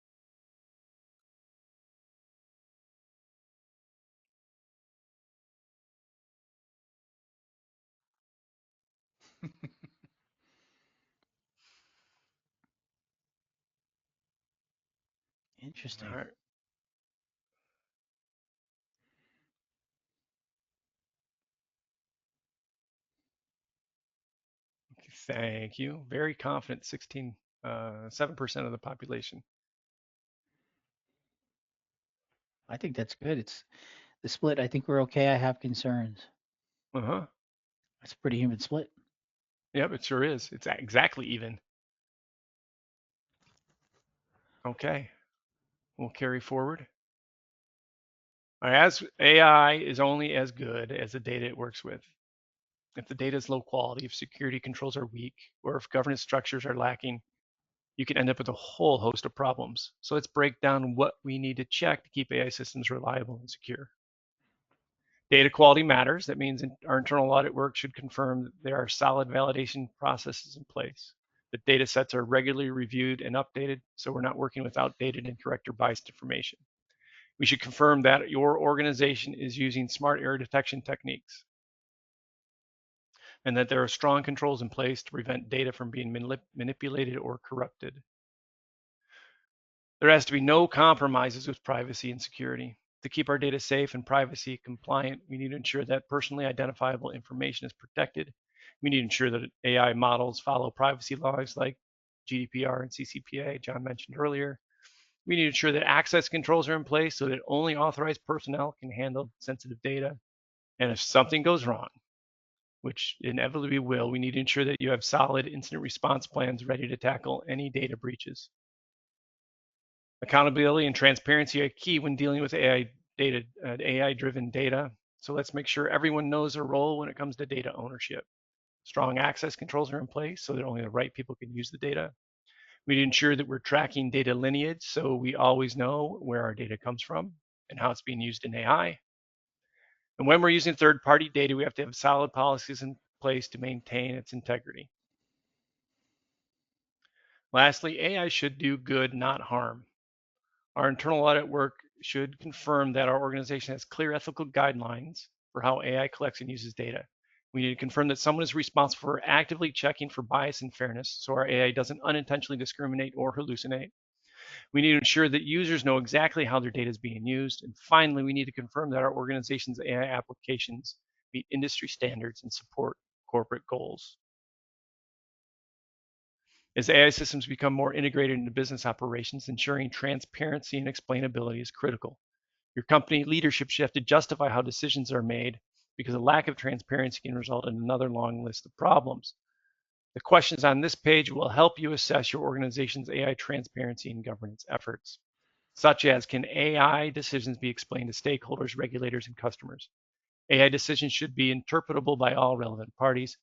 [SPEAKER 2] Interesting.
[SPEAKER 1] All right. Thank you. Very confident. 7% of the population.
[SPEAKER 2] I think that's good. It's the split. I think we're okay. I have concerns.
[SPEAKER 1] Uh huh.
[SPEAKER 2] It's a pretty even split.
[SPEAKER 1] Yep, it sure is. It's exactly even. Okay, we'll carry forward. As AI is only as good as the data it works with. If the data is low quality, if security controls are weak, or if governance structures are lacking, you can end up with a whole host of problems. So let's break down what we need to check to keep AI systems reliable and secure. Data quality matters. That means our internal audit work should confirm that there are solid validation processes in place. The data sets are regularly reviewed and updated, so we're not working with outdated, incorrect, or biased information. We should confirm that your organization is using smart error detection techniques and that there are strong controls in place to prevent data from being manipulated or corrupted. There has to be no compromises with privacy and security. To keep our data safe and privacy compliant, we need to ensure that personally identifiable information is protected. We need to ensure that AI models follow privacy laws like GDPR and CCPA, John mentioned earlier. We need to ensure that access controls are in place so that only authorized personnel can handle sensitive data. And if something goes wrong, which inevitably will, we need to ensure that you have solid incident response plans ready to tackle any data breaches. Accountability and transparency are key when dealing with AI-driven data. So let's make sure everyone knows their role when it comes to data ownership. Strong access controls are in place so that only the right people can use the data. We need to ensure that we're tracking data lineage so we always know where our data comes from and how it's being used in AI. And when we're using third-party data, we have to have solid policies in place to maintain its integrity. Lastly, AI should do good, not harm. Our internal audit work should confirm that our organization has clear ethical guidelines for how AI collects and uses data. We need to confirm that someone is responsible for actively checking for bias and fairness so our AI doesn't unintentionally discriminate or hallucinate. We need to ensure that users know exactly how their data is being used. And finally, we need to confirm that our organization's AI applications meet industry standards and support corporate goals. As AI systems become more integrated into business operations, ensuring transparency and explainability is critical. Your company leadership should have to justify how decisions are made because a lack of transparency can result in another long list of problems. The questions on this page will help you assess your organization's AI transparency and governance efforts, such as can AI decisions be explained to stakeholders, regulators, and customers? AI decisions should be interpretable by all relevant parties,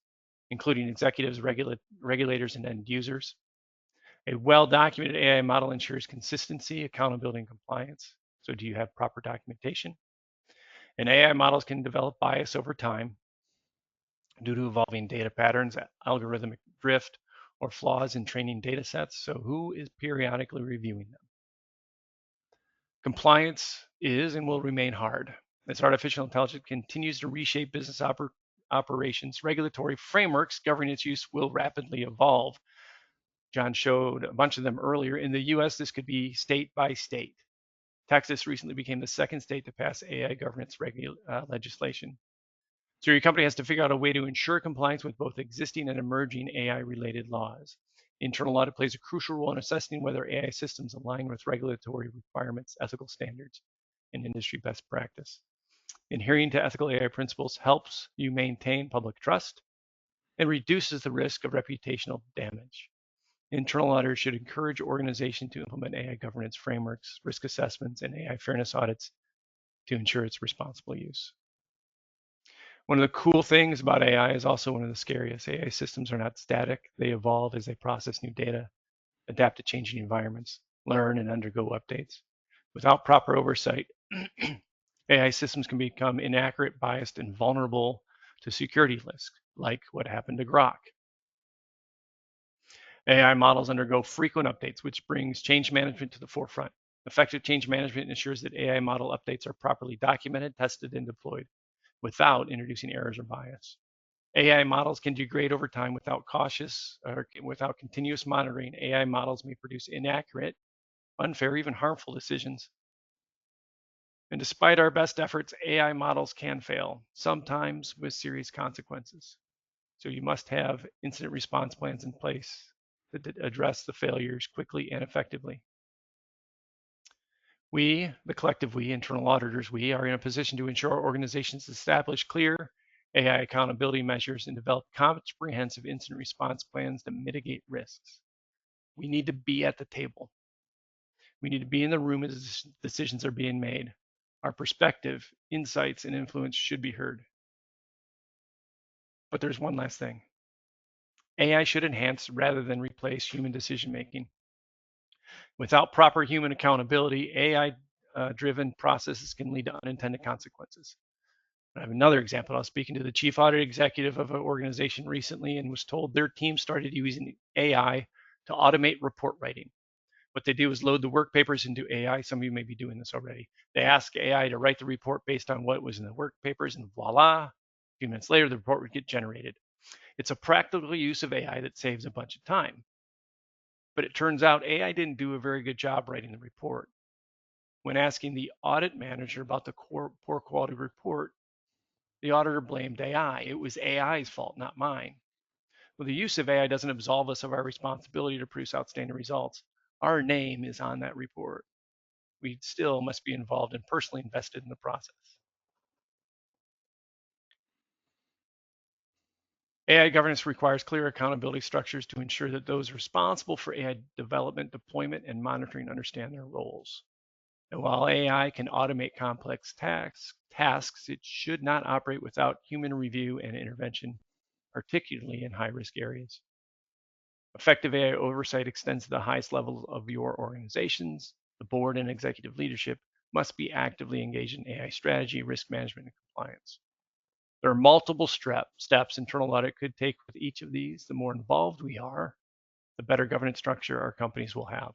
[SPEAKER 1] including executives, regulators, and end users. A well-documented AI model ensures consistency, accountability, and compliance. So do you have proper documentation? And AI models can develop bias over time due to evolving data patterns, algorithmic drift, or flaws in training data sets. So who is periodically reviewing them? Compliance is and will remain hard. As artificial intelligence continues to reshape business operations, regulatory frameworks governing its use will rapidly evolve. John showed a bunch of them earlier. In the US, this could be state by state. Texas recently became the second state to pass AI governance legislation. So your company has to figure out a way to ensure compliance with both existing and emerging AI-related laws. Internal audit plays a crucial role in assessing whether AI systems align with regulatory requirements, ethical standards, and industry best practice. Adhering to ethical AI principles helps you maintain public trust and reduces the risk of reputational damage. Internal auditors should encourage organizations to implement AI governance frameworks, risk assessments, and AI fairness audits to ensure its responsible use. One of the cool things about AI is also one of the scariest. AI systems are not static. They evolve as they process new data, adapt to changing environments, learn and undergo updates. Without proper oversight, AI systems can become inaccurate, biased, and vulnerable to security risks, like what happened to Grok. AI models undergo frequent updates, which brings change management to the forefront. Effective change management ensures that AI model updates are properly documented, tested, and deployed without introducing errors or bias. AI models can degrade over time without continuous monitoring. AI models may produce inaccurate, unfair, even harmful decisions. And despite our best efforts, AI models can fail, sometimes with serious consequences. So you must have incident response plans in place that address the failures quickly and effectively. We, the collective we, internal auditors, we are in a position to ensure our organizations establish clear AI accountability measures and develop comprehensive incident response plans to mitigate risks. We need to be at the table. We need to be in the room as decisions are being made. Our perspective, insights, and influence should be heard. But there's one last thing. AI should enhance rather than replace human decision making. Without proper human accountability, AI-driven processes can lead to unintended consequences. I have another example. I was speaking to the chief audit executive of an organization recently and was told their team started using AI to automate report writing. What they do is load the work papers into AI. Some of you may be doing this already. They ask AI to write the report based on what was in the work papers, and voila, a few minutes later, the report would get generated. It's a practical use of AI that saves a bunch of time. But it turns out AI didn't do a very good job writing the report. When asking the audit manager about the poor quality report, the auditor blamed AI. It was AI's fault, not mine. Well, the use of AI doesn't absolve us of our responsibility to produce outstanding results. Our name is on that report. We still must be involved and personally invested in the process. AI governance requires clear accountability structures to ensure that those responsible for AI development, deployment, and monitoring understand their roles. And while AI can automate complex tasks, it should not operate without human review and intervention, particularly in high-risk areas. Effective AI oversight extends to the highest levels of your organizations. The board and executive leadership must be actively engaged in AI strategy, risk management, and compliance. There are multiple steps internal audit could take with each of these. The more involved we are, the better governance structure our companies will have.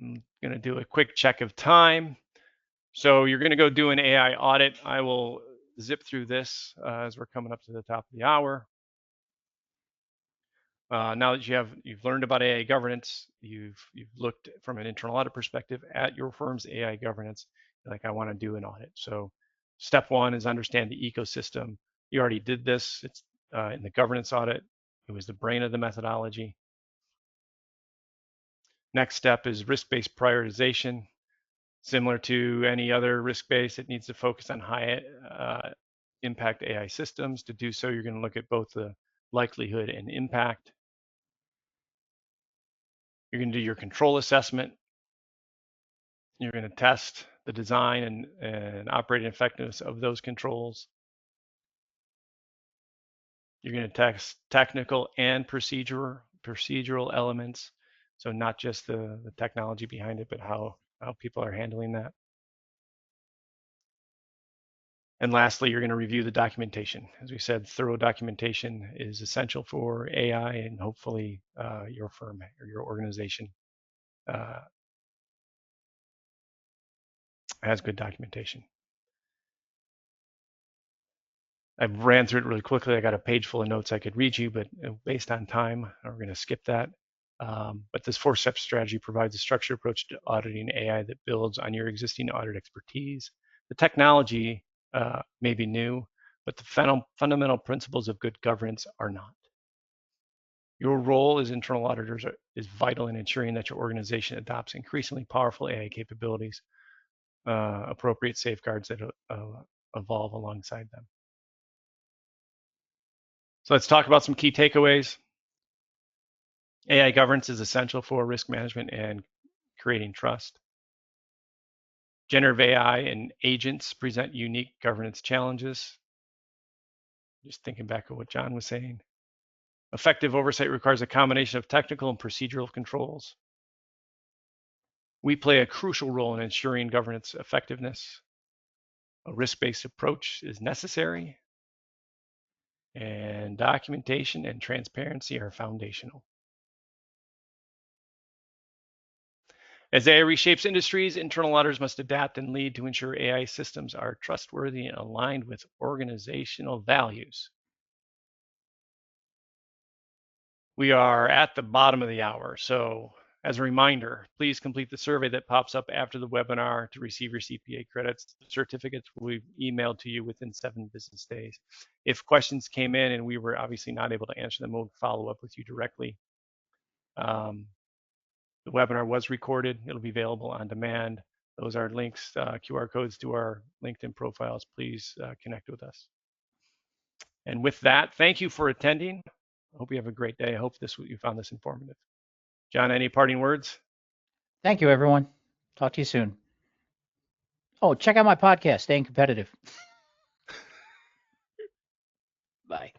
[SPEAKER 1] I'm going to do a quick check of time. So you're going to go do an AI audit. I will zip through this as we're coming up to the top of the hour. Now that you've learned about AI governance, you've looked from an internal audit perspective at your firm's AI governance. Like, I want to do an audit. So step one is understand the ecosystem. You already did this. It's in the governance audit. It was the brain of the methodology. Next step is risk-based prioritization. Similar to any other risk-based, it needs to focus on high impact AI systems. To do so, you're going to look at both the likelihood and impact. You're going to do your control assessment. You're going to test the design and operating effectiveness of those controls. You're going to test technical and procedural elements. So not just the technology behind it, but how people are handling that. And lastly, you're going to review the documentation. As we said, thorough documentation is essential for AI, and hopefully your firm or your organization has good documentation. I ran through it really quickly. I got a page full of notes I could read you, but based on time, we're going to skip that. But this 4-step strategy provides a structured approach to auditing AI that builds on your existing audit expertise. The technology may be new, but the fundamental principles of good governance are not. Your role as internal auditors is vital in ensuring that your organization adopts increasingly powerful AI capabilities, appropriate safeguards that evolve alongside them. So let's talk about some key takeaways. AI governance is essential for risk management and creating trust. Generative AI and agents present unique governance challenges. Just thinking back of what John was saying. Effective oversight requires a combination of technical and procedural controls. We play a crucial role in ensuring governance effectiveness. A risk-based approach is necessary, and documentation and transparency are foundational. As AI reshapes industries, internal auditors must adapt and lead to ensure AI systems are trustworthy and aligned with organizational values. We are at the bottom of the hour, so as a reminder, please complete the survey that pops up after the webinar to receive your CPA credits. The certificates will be emailed to you within 7 business days. If questions came in and we were obviously not able to answer them, we'll follow up with you directly. The webinar was recorded. It'll be available on demand. Those are links, QR codes to our LinkedIn profiles. Please connect with us. And with that, thank you for attending. I hope you have a great day. I hope you found this informative. John, any parting words?
[SPEAKER 2] Thank you, everyone. Talk to you soon. Oh, check out my podcast, Staying Competitive. Bye.